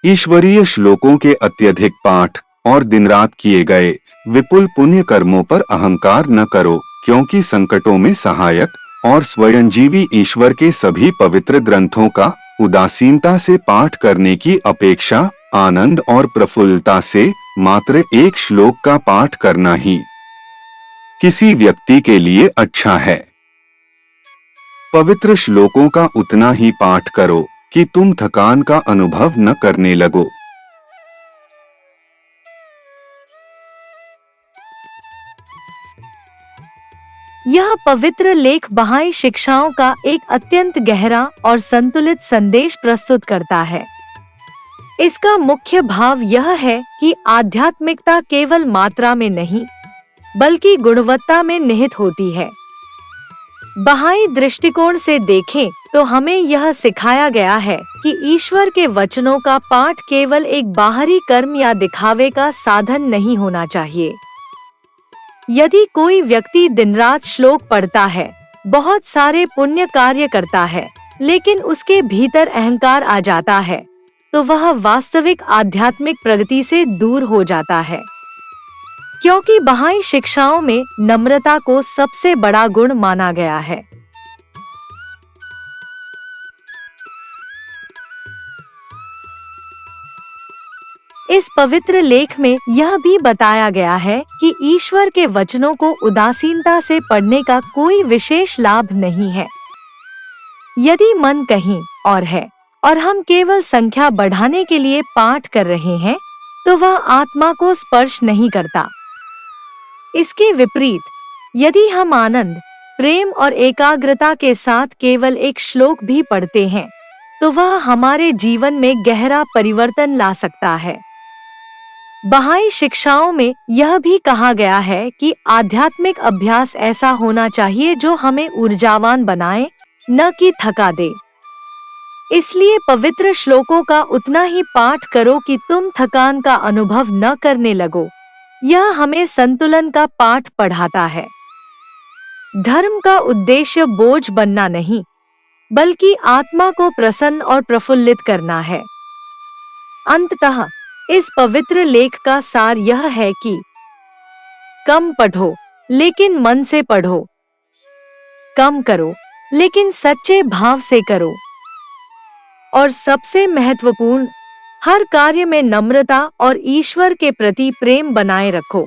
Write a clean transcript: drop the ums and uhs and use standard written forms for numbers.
ईश्वरीय श्लोकों के अत्यधिक पाठ और दिन रात किए गए विपुल पुण्य कर्मों पर अहंकार न करो, क्योंकि संकटों में सहायक और स्वयंजीवी ईश्वर के सभी पवित्र ग्रंथों का उदासीनता से पाठ करने की अपेक्षा आनंद और प्रफुल्लता से मात्र एक श्लोक का पाठ करना ही किसी व्यक्ति के लिए अच्छा है। पवित्र श्लोकों का उतना ही पाठ करो कि तुम थकान का अनुभव न करने लगो। यह पवित्र लेख बहाई शिक्षाओं का एक अत्यंत गहरा और संतुलित संदेश प्रस्तुत करता है। इसका मुख्य भाव यह है कि आध्यात्मिकता केवल मात्रा में नहीं, बल्कि गुणवत्ता में निहित होती है। बहाई दृष्टिकोण से देखें तो हमें यह सिखाया गया है कि ईश्वर के वचनों का पाठ केवल एक बाहरी कर्म या दिखावे का साधन नहीं होना चाहिए। यदि कोई व्यक्ति दिन रात श्लोक पढ़ता है, बहुत सारे पुण्य कार्य करता है, लेकिन उसके भीतर अहंकार आ जाता है, तो वह वास्तविक आध्यात्मिक प्रगति से दूर हो जाता है। क्योंकि बहाई शिक्षाओं में नम्रता को सबसे बड़ा गुण माना गया है। इस पवित्र लेख में यह भी बताया गया है कि ईश्वर के वचनों को उदासीनता से पढ़ने का कोई विशेष लाभ नहीं है। यदि मन कहीं और है और हम केवल संख्या बढ़ाने के लिए पाठ कर रहे हैं, तो वह आत्मा को स्पर्श नहीं करता। इसके विपरीत, यदि हम आनंद, प्रेम और एकाग्रता के साथ केवल एक श्लोक भी पढ़ते हैं, तो वह हमारे जीवन में गहरा परिवर्तन ला सकता है। बहाई शिक्षाओं में यह भी कहा गया है कि आध्यात्मिक अभ्यास ऐसा होना चाहिए जो हमें ऊर्जावान बनाए, न कि थका दे। इसलिए पवित्र श्लोकों का उतना ही पाठ करो कि तुम थकान का अनुभव न करने लगो। यह हमें संतुलन का पाठ पढ़ाता है। धर्म का उद्देश्य बोझ बनना नहीं, बल्कि आत्मा को प्रसन्न और प्रफुल्लित करना है। अंततः इस पवित्र लेख का सार यह है कि कम पढ़ो, लेकिन मन से पढ़ो। कम करो, लेकिन सच्चे भाव से करो। और सबसे महत्वपूर्ण, हर कार्य में नम्रता और ईश्वर के प्रति प्रेम बनाए रखो।